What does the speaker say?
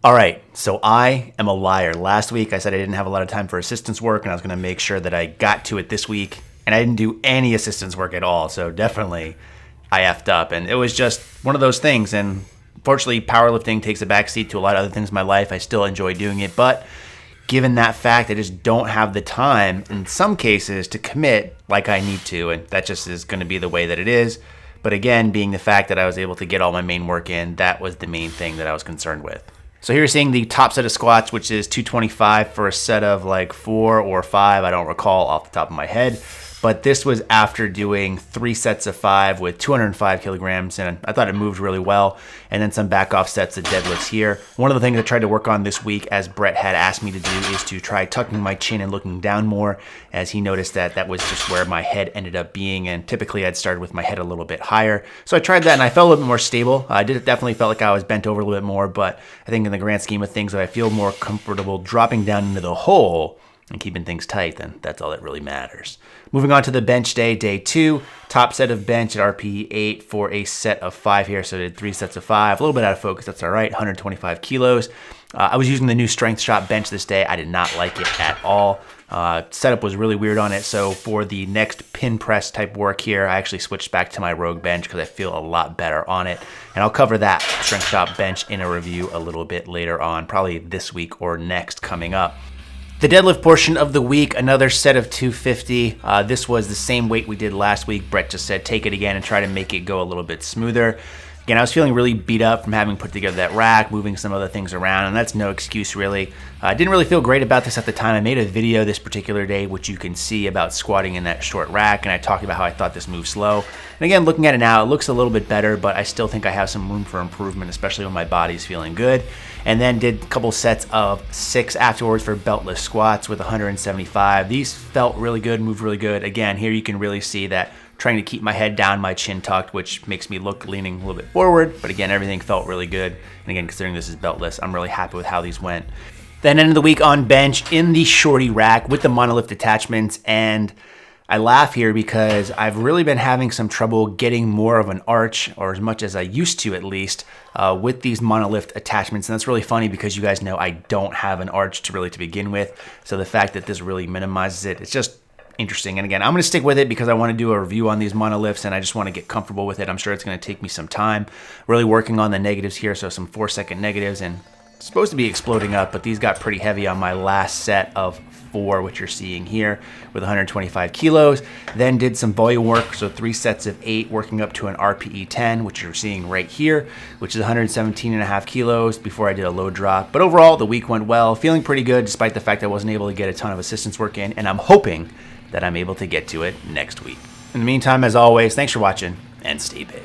All right, so I am a liar. Last week I said I didn't have a lot of time for assistance work and I was gonna make sure that I got to it this week, and I didn't do any assistance work at all, so definitely I effed up. And it was just one of those things, and fortunately powerlifting takes a backseat to a lot of other things in my life. I still enjoy doing it, but given that fact, I just don't have the time in some cases to commit like I need to, and that just is gonna be the way that it is. But again, being the fact that I was able to get all my main work in, that was the main thing that I was concerned with. So here you're seeing the top set of squats, which is 225 for a set of like 4 or 5. I don't recall off the top of my head. But this was after doing 3 sets of 5 with 205 kilograms, and I thought it moved really well. And then some back off sets of deadlifts here. One of the things I tried to work on this week, as Brett had asked me to do, is to try tucking my chin and looking down more, as he noticed that that was just where my head ended up being, and typically I'd started with my head a little bit higher. So I tried that and I felt a little bit more stable. I definitely felt like I was bent over a little bit more, but I think in the grand scheme of things, if I feel more comfortable dropping down into the hole and keeping things tight, then that's all that really matters. Moving on to the bench day, day 2. Top set of bench at RPE 8 for a set of 5 here. So I did 3 sets of 5. A little bit out of focus, that's all right. 125 kilos. I was using the new Strength Shot bench this day. I did not like it at all. Setup was really weird on it. So for the next pin press type work here, I actually switched back to my Rogue bench because I feel a lot better on it. And I'll cover that Strength Shot bench in a review a little bit later on, probably this week or next coming up. The deadlift portion of the week, another set of 250. This was the same weight we did last week. Brett just said take it again and try to make it go a little bit smoother. Again, I was feeling really beat up from having put together that rack, moving some other things around, and that's no excuse really. I didn't really feel great about this at the time. I made a video this particular day, which you can see, about squatting in that short rack, and I talked about how I thought this moved slow. And again, looking at it now, it looks a little bit better, but I still think I have some room for improvement, especially when my body's feeling good. And then did a couple sets of 6 afterwards for beltless squats with 175. These felt really good, moved really good. Again, here you can really see that trying to keep my head down, my chin tucked, which makes me look leaning a little bit forward. But again, everything felt really good. And again, considering this is beltless, I'm really happy with how these went. Then end of the week on bench in the shorty rack with the monolift attachments. And I laugh here because I've really been having some trouble getting more of an arch, or as much as I used to at least, with these monolift attachments. And that's really funny because you guys know I don't have an arch to begin with. So the fact that this really minimizes it, it's just interesting. And again, I'm going to stick with it because I want to do a review on these monolifts and I just want to get comfortable with it. I'm sure it's going to take me some time really working on the negatives here. So some 4-second negatives, and it's supposed to be exploding up, but these got pretty heavy on my last set of 4, which you're seeing here with 125 kilos. Then did some volume work, so 3 sets of 8 working up to an RPE 10, which you're seeing right here, which is 117.5 kilos before I did a load drop. But overall, the week went well, feeling pretty good despite the fact I wasn't able to get a ton of assistance work in, and I'm hoping that I'm able to get to it next week. In the meantime, as always, thanks for watching and stay big.